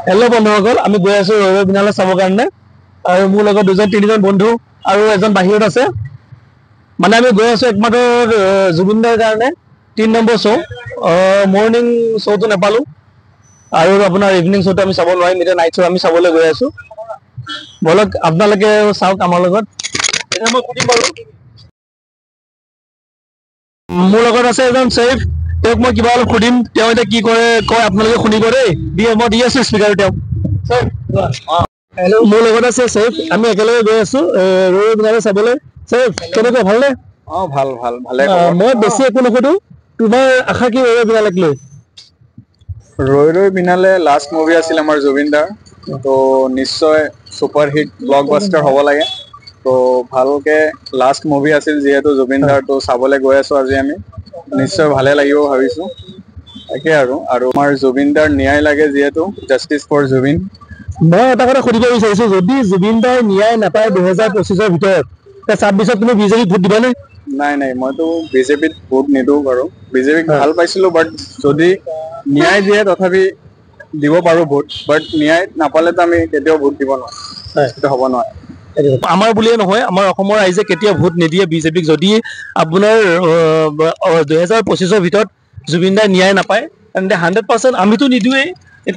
Hello' বন্ধুসকল, আমি গৈ আছো ৰৈ ৰৈ বিনালে চাবৰ কাৰণে। আৰু মোৰ লগত দুজন তিনিজন বন্ধু আৰু এজন বাহিৰত আছে। মানে আমি গৈ আছো একমাত্ৰ জুবিন দাৰ কাৰণে 3 নম্বৰ শ্ব'। মৰ্ণিং শ্ব'টো নাপালো আৰু আপোনাৰ ইভিনিং শ্ব'টো আমি চাব নোৱাৰিম। এতিয়া নাইট শ্ব' আমি চাবলৈ গৈ আছো। বলক আপোনালোকে চাওক আমাৰ লগত। এতিয়া মই সুধিম বাৰু, মোৰ লগত আছে এজন চেফ, তেওঁক মই কিবা অলপ সুধিম। তেওঁ এতিয়া কি কৰে কয় আপোনালোকে শুনিব দেই। মই দি আছো স্পীকাৰ তেওঁক। মোৰ লগত আছে চেফ, আমি একেলগে গৈ আছো ৰৈ ৰৈ বিনালে চাবলৈ। চেফ কেনেকুৱা, ভালনে? ভাল ভাল ভালে খবৰ। মই বেছি একো নুসুধো, তোমাৰ আশা কি ৰৈ ৰৈ বিনালেক লৈ? ৰৈ ৰৈ বিনালে লাষ্ট মুভি আছিল আমাৰ জুবিন দাৰ, তো নিশ্চয় ছুপাৰ হিট ব্লকবাষ্টাৰ হ'ব লাগে। তো ভালকে লাষ্ট মুভি আছিল যিহেতু জুবিন দাৰ, তো চাবলৈ গৈ আছো আজি আমি। নিশ্চয় ভালে লাগিব ভাবিছো। তাকে আৰু আমাৰ জুবিন দাৰ ন্যায় লাগে যিহেতু, জাষ্টিচ ফৰ জুবিন। মই এটা কথা সুধিব বিচাৰিছো, যদি জুবিন দাই ন্যায় নাপায় 2025-ৰ ভিতৰত, 26-ত তুমি বিজেপিক ভোট দিবানে? নাই নাই, মইতো বিজেপিত ভোট নিদিওঁ বাৰু। বিজেপিক ভাল পাইছিলো, বাট যদি ন্যায় দিয়ে তথাপি দিব পাৰো ভোট। বাট ন্যায় নাপালেতো আমি কেতিয়াও ভোট দিব নোৱাৰো, সেইটো হ'ব নোৱাৰে। আমাৰ বুলিয়ে নহয়, আমাৰ অসমৰ ৰাইজে কেতিয়াও ভোট নিদিয়ে বিজেপিক যদি আপোনাৰ 2025-ৰ ভিতৰত জুবিন দাই ন্যায় নাপায়। তেন্তে 100% আমিতো নিদিওঁৱেই,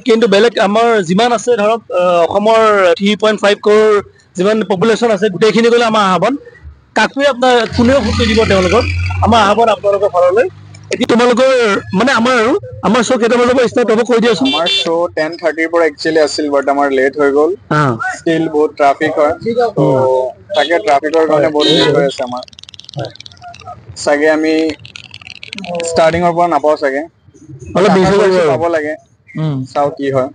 কিন্তু বেলেগ আমাৰ যিমান আছে ধৰক অসমৰ 3.5 কৰোৰ যিমান পপুলেশ্যন আছে, গোটেইখিনি গ'লে আমাৰ আহ্বান। কাকোৱে আপোনাৰ কোনেও ভোট নিদিব তেওঁলোকক। আমাৰ আহ্বান আপোনালোকৰ ঘৰলৈ। এতিয়া তোমালোকৰ মানে আমাৰ শ্ব' কেইটা বজাৰ পৰা ষ্টাৰ্ট হ'ব কৈ দিয়াচোন। আমাৰ শ্ব' 10:30 পৰা একচুৱেলি আছিল, বাট আমাৰ লেট হৈ গ'ল। ষ্টিল বহুত ট্ৰাফিক হয়, তো তাকে ট্ৰাফিকৰ কাৰণে বহুত লেট হৈ আছে আমাৰ। চাগে আমি ষ্টাৰ্টিঙৰ পৰা নাপাওঁ চাগে, অলপ দেৰি হৈ যাব আৰু। পাব লাগে। চাওঁ কি হয়।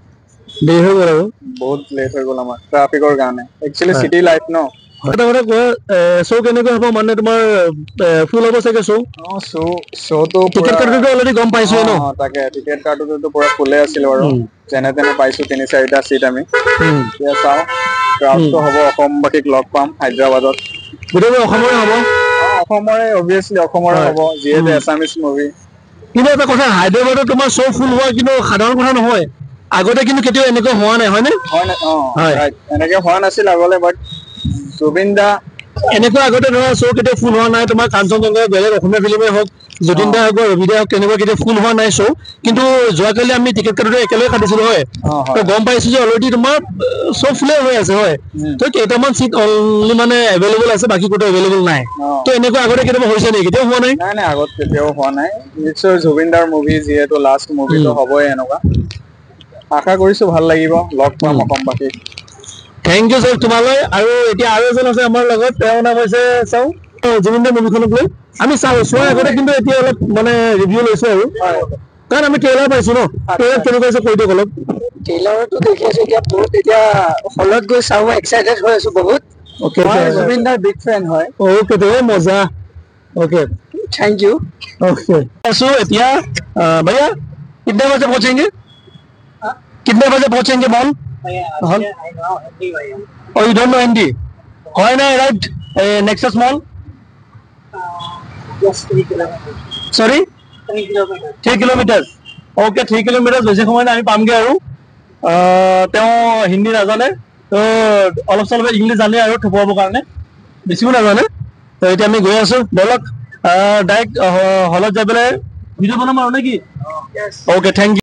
দেৰি হৈ গ'ল আৰু বহুত লেট হৈ গ'ল আমাৰ ট্ৰাফিকৰ কাৰণে। একচুৱেলি চিটি লাইফ ন। এটা কথা কোৱা, শ্ব' কেনেকুৱা হ'ব? মানে তোমাৰ ফুল হ'ব চাগে শ্ব'? শ্ব'টো টিকেট পুৰা কাটোতো অলৰেডি গম পাইছোৱে ন? তাকে টিকেট কাটোতো পুৰা ফুলে আছিল বাৰু। যেনে তেনে পাইছো 3-4টা চিট আমি। এতিয়া চাওঁ, ক্ৰাউডটো হ'ব, অসমবাসীক লগ পাম হায়দৰাবাদত। গোটেইবোৰ অসমৰে হ'ব? অসমৰে, অভিয়াছলি অসমৰে হ'ব যিহেতু এছামিছ মুভি। কিন্তু এটা কথা, হায়দৰাবাদত তোমাৰ শ্ব' ফুল হোৱা কিন্তু সাধাৰণ কথা নহয়। আগতে কিন্তু কেতিয়াও এনেকুৱা হোৱা নাই, হয়নে? ৰাইট, এনেকে হোৱা নাছিল আগলে, বাট জুবিন দা এনেকুৱা আগতে ধৰা শ্ব' কেতিয়াও ফুল হোৱা নাই। তোমাৰ কাঞ্চনজংঘা বেলেগ অসমীয়া ফিল্মেই হওক, জুবিন দা হওক বা ৰবি দা হওক, তেনেকুৱা কেতিয়াও ফুল হোৱা নাই শ্ব'। কিন্তু যোৱাকালি আমি টিকেট কাটোতে একেলগে কাটিছিলো হয়, তো গম পাইছো যে অলৰেডি তোমাৰ শ্ব' ফুলে হৈ আছে হয়। তো কেইটামান চিট অনলি মানে এভেইলেবল আছে, বাকী ক'তো এভেইলেবল নাই। তো এনেকুৱা আগতে কেতিয়াবা হৈছে নেকি? কেতিয়াও হোৱা নাই। নাই, আগত কেতিয়াও হোৱা নাই। নিশ্চয় জুবিন দাৰ মুভি যিহেতু লাষ্ট মুভিটো হ'বই এনেকুৱা। আশা কৰিছো ভাল লাগিব, লগ পাম অসমবাসীক। থেংক ইউ ছাৰ তোমালৈ। আৰু এতিয়া আৰু এজন আছে আমাৰ লগত, তেওঁৰ নাম হৈছে চাওঁ জুবিন দাৰ মুভিখনক লৈ আমি চোৱাৰ আগতে কিন্তু এতিয়া অলপ মানে ৰিভিউ লৈছো আৰু, কাৰণ আমি ট্ৰেইলাৰ পাইছো ন। ট্ৰেইলাৰ কেনেকুৱা হৈছে কৈ দিয়ক অলপ। ট্ৰেইলাৰটো দেখি আছো এতিয়া, বহুত এতিয়া হলত গৈ চাওঁ, এক্সাইটেড হৈ আছো বহুত। মই জুবিন দাৰ বিগ ফেন হয়। ओके तो मजा okay thank you. Okay so এতিয়া भैया कितने बजे पहुंचेंगे? कितने बजे पहुंचेंगे मॉल? और you don't know Hindi? When I arrived nexus mall? Sorry 3 kilometre. Okay 3 kilometre বেছি সময় আমি পামগে আৰু। তেওঁ হিন্দী নাজানে, তো অলপ চলপ ইংলিছ জানে আৰু থুপুৱাবৰ কাৰণে, বেছিও নাজানে। তো এতিয়া আমি গৈ আছো, বলক ডাইৰেক্ট হলত যাই পেলাই ভিডিঅ' বনাম আৰু নেকি? Okay thank you.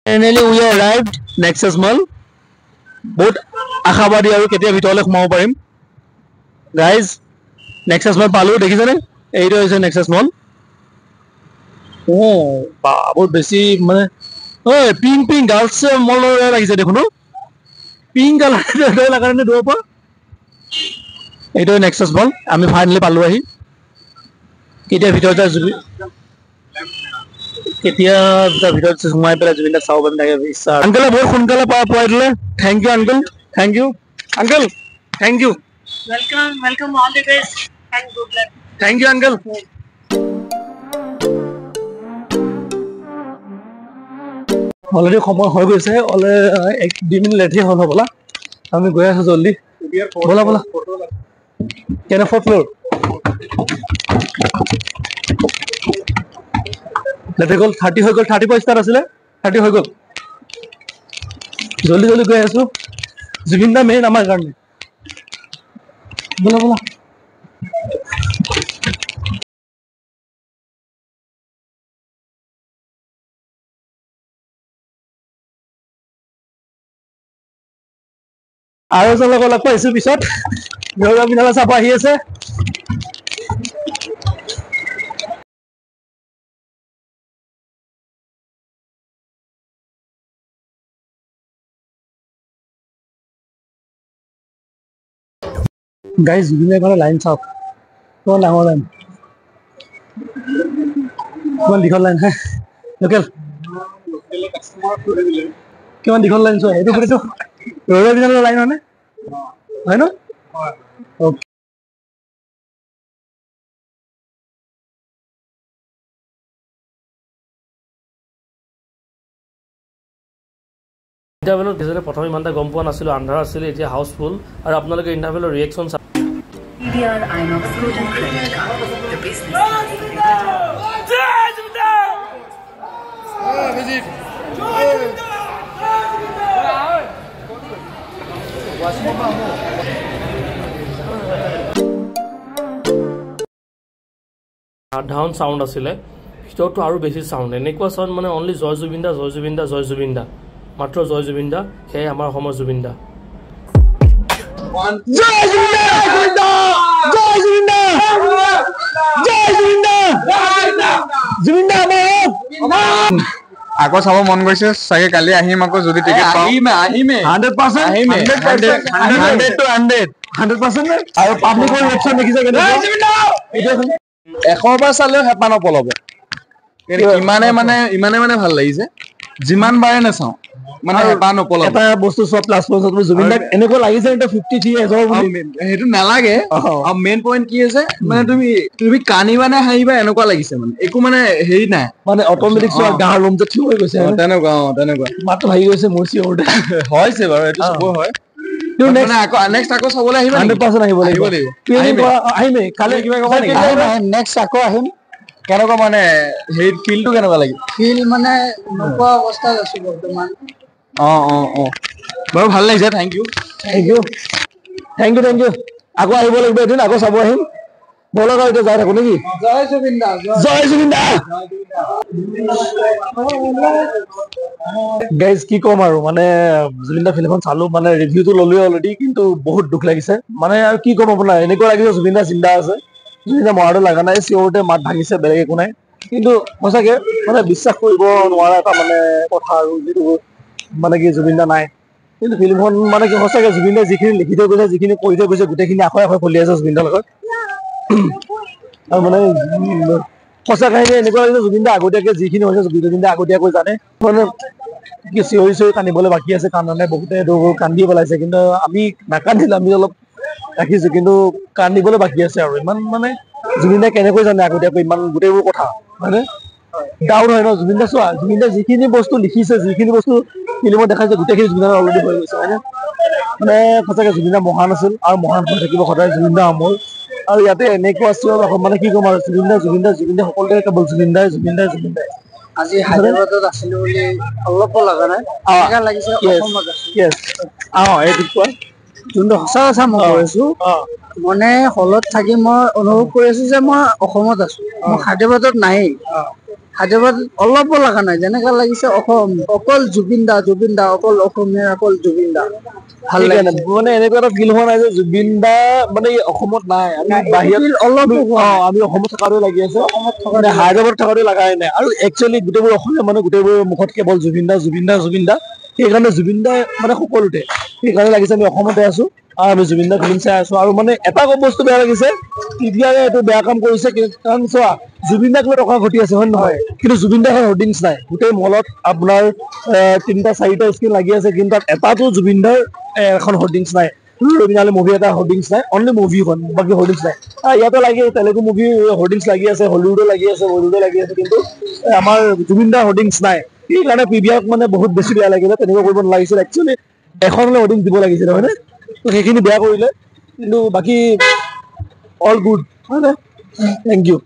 Finally we arrived Nexus Mall. বহুত আশাবাদী আৰু কেতিয়া ভিতৰলৈ সোমাব পাৰিম। গাইজ নেক্সাছ মল পালো, দেখিছেনে? এইটো হৈছে নেক্সাছ মল। বহুত বেছি মানে পিংক পিংক গাৰ্লছ মলৰ লাগিছে দেখোন। পিংক কালাৰ কাৰণে দূৰৰ পৰা। এইটো নেক্সাছ মল, আমি ফাইনেলি পালো আহি। কেতিয়া ভিতৰত যায় জুবি কেতিয়া তাৰ ভিতৰত সোমাই পেলাই জুবিন দাক চাব পাৰিম তাকে ইচ্ছা। আংকলে বহুত সোনকালে পোৱাই দিলে, thank you uncle, thank you uncle, thank you, Welcome, all the best and good luck. Thank you uncle. Already সময় হৈ গৈছে, 1-2 মিনিট লেটহে হ'ল হ'বলা, আমি গৈ আছো জল্দি, ব'লা ব'লা। কেনে 4th ফ্ল'ৰ লেট হৈ গ'ল, 30 হৈ গ'ল, 30 পৰা ষ্টাৰ্ট আছিলে, 30 হৈ গ'ল, জল্দি জল্দি গৈ আছো। জুবিন দা মেইন আমাৰ কাৰণে, ব'লা ব'লা। আৰু এজন লগত লগ পাইছো পিছত, বিনালে চাব আহি আছে। গাইজ জুবিন দাৰ লাইন চাওক, কিমান ডাঙৰ লাইন, কিমান দীঘল লাইন হে, লোকেল কিমান দীঘল লাইন চোৱা, এইটো ৰৈ বিনালৰ লাইন হয়নে, হয় ন? অ'কে। ইণ্টাৰভেলত গৈছিলে, প্ৰথমে ইমান এটা গম পোৱা নাছিলোঁ, আন্ধাৰ আছিলে, এতিয়া হাউচফুল। আৰু আপোনালোকে ইণ্টাৰভেলৰ reaction PVR Inox Golden Credit Card, the business সাধাৰণ চাউণ্ড আছিলে, ভিতৰতো আৰু বেছি চাউণ্ড, এনেকুৱা চাউণ্ড মানে অনলি জয় জুবিন দা, জয় জুবিন দা, জয় জুবিন দা, মাত্ৰ জয় জুবিন দা, সেয়াই আমাৰ অসমৰ জুবিন দা। জয় জুবিন দা, জয় জুবিন দা, জয় জুবিন দা, জুবিন দা আমাৰ। আকৌ চাব মন গৈছে চাগে, কালি আহিম আকৌ যদি টিকেট পাওঁ। আহিমে 100% আহিমে 100 to 100% আৰু পাব্লিকৰ ৰিয়েকশ্যন দেখিছে কেনেকুৱা, 100 চালেও হেঁপাহ নপলাব, ইমানে মানে ভাল লাগিছে, যিমান বাৰে নাচাওঁ মানে হেঁপাহ নপলাব। এটা বস্তু চোৱা, প্লাছ পইণ্ট জুবিন দাক এনেকুৱা লাগিছে 53 এজৰ বুলি, সেইটো নালাগে। আৰু মেইন পইণ্ট কি আছে, মানে তুমি কান্দিবা নে হাঁহিবা এনেকুৱা লাগিছে, মানে একো মানে হেৰি নাই, মানে অট'মেটিক চোৱা গাৰ লম যে থিয় হৈ গৈছে, তেনেকুৱা মাতটো ভাগি গৈছে মোৰ চিঞৰতে। হৈছে বাৰু, এইটো চবৰ হয়। নেক্সট আকৌ চাবলৈ আহিবা 100% আহিব লাগিব। আহিমে কালি কিবা ক'ব নেকি? নেক্সট আকৌ আহিম। কেনেকুৱা মানে হেৰি ফিলটো কেনেকুৱা লাগিল? ফিল মানে নোপোৱা অৱস্থাত আছো বৰ্তমান। বাৰু ভাল লাগিছে, থেংক ইউ। আকৌ আহিব লাগিব এদিন, আকৌ চাব আহিম। ব'লক আৰু এতিয়া যাই থাকো নেকি? জয় জুবিন দা, জয় জুবিন দা। গাইজ কি ক'ম আৰু, মানে জুবিন দা ফিল্মখন চালো, মানে ৰিভিউটো ল'লোৱে অলৰেডি, কিন্তু বহুত দুখ লাগিছে, মানে আৰু কি ক'ম আপোনাৰ, এনেকুৱা লাগিছে জুবিন দা জিন্দা আছে, জুবিন দা মৰাটো লগা নাই, চিঞৰতে মাত ভাঙিছে, বেলেগ একো নাই। কিন্তু সঁচাকে মানে বিশ্বাস কৰিব নোৱাৰা এটা মানে কথা আৰু, যিটো মানে কি জুবিন দা নাই, কিন্তু ফিল্মখন মানে কি সঁচাকে জুবিন দাই যিখিনি লিখি থৈ গৈছে, যিখিনি কৰি থৈ গৈছে, গোটেইখিনি আখৰে আখৰে ফলি আছে জুবিন দাৰ লগত। আৰু মানে সঁচা কাহিনী এনেকুৱা হৈছে, জুবিন দা আগতীয়াকে যিখিনি হৈছে জুবিন দা আগতীয়াকৈ জানে, মানে কি চিঞৰি কান্দিবলৈ বাকী আছে, কান্দা বহুতে কান্দি পেলাইছে, কিন্তু আমি নাকান্দিলো, আমি অলপ ৰাখিছো, কিন্তু কান্দিবলৈ বাকী আছে আৰু ইমান মানে জুবিন দাই কেনেকৈ জানে আগতীয়াকৈ ইমান গোটেইবোৰ কথা, হয়নে? ডাউট হয় ন, জুবিন দা চোৱা, জুবিন দাই যিখিনি বস্তু লিখিছে, যিখিনি বস্তু ফিল্মত দেখাইছে, গোটেইখিনি জুবিন দাৰ অলৰেডি হৈ গৈছে, হয়নে? মানে সঁচাকে জুবিন দা মহান আছিল, আৰু মহান হৈ থাকিব সদায়, জুবিন দা অমৰ। আৰু ইয়াতে এনেকুৱা চিঞৰ মানে কি ক'ম আৰু, জুবিন দা সকলোৱে কেৱল জুবিন দাই। আজি হায়দৰাবাদত আছিলো বুলি অলপ লগা নাই, এনেকা লাগিছে অসমত আছো। এইটো কোৱা, যোনটো সঁচা কথা মই কৈ আছো, মানে হলত থাকি মই অনুভৱ কৰি আছো যে মই অসমত আছো, মই হায়দৰাবাদত নাই। হায়দৰাবাদত অলপো লগা নাই, যেনেকা লাগিছে অসম, অকল জুবিন দা, অকল অসমীয়া, অকল জুবিন দা। ভাল লাগে মানে এনেকুৱা এটা ফিল হোৱা নাই যে জুবিন দা মানে অসমত নাই, আমি বাহিৰত অলপ আমি অসমত থকাটোৱে লাগি আছে, হায়দৰাবাদত থকাটোৱে লাগাই নাই। আৰু একচুৱেলি গোটেইবোৰ অসমীয়া মানুহ গোটেইবোৰ মুখত কেৱল জুবিন দা, সেইকাৰণে জুবিন দাই মানে সকলোতে, সেইকাৰণে লাগিছে আমি অসমতে আছো। আমি জুবিন দাৰ ফিল্ম চাই আছো আৰু মানে এটা বস্তু বেয়া লাগিছে পিভিআৰে এইটো বেয়া কাম কৰিছে কাৰণ চোৱা জুবিন দাক লৈ টকা ঘটি আছে হয় নহয় কিন্তু জুবিন দাৰ হোৰ্ডিংছ নাই গোটেই মলত আপোনাৰ 3টা 4টা স্ক্ৰীন লাগি আছে কিন্তু তাত এটাতো জুবিন দাৰ এখন হোৰ্ডিংছ নাই ৰবিনালে মুভি এটা হোৰ্ডিংছ নাই অনলি মুভিখন বাকী হোৰ্ডিংছ নাই ইয়াতে লাগি তেলেগু মুভি হোৰ্ডিংছ লাগি আছে হলিউডো লাগি আছে বলিউডো লাগি আছে কিন্তু আমাৰ জুবিন দাৰ হোৰ্ডিংছ নাই সেইকাৰণে পিভিআৰক মানে বহুত বেছি বেয়া লাগিলে তেনেকুৱা কৰিব নালাগিছিল একচুৱেলি এখনলৈ হোৰ্ডিংছ দিব লাগিছিল হয়নে সেইখিনি বেয়া কৰিলে কিন্তু বাকী অল গুড হয় নে থেংক ইউ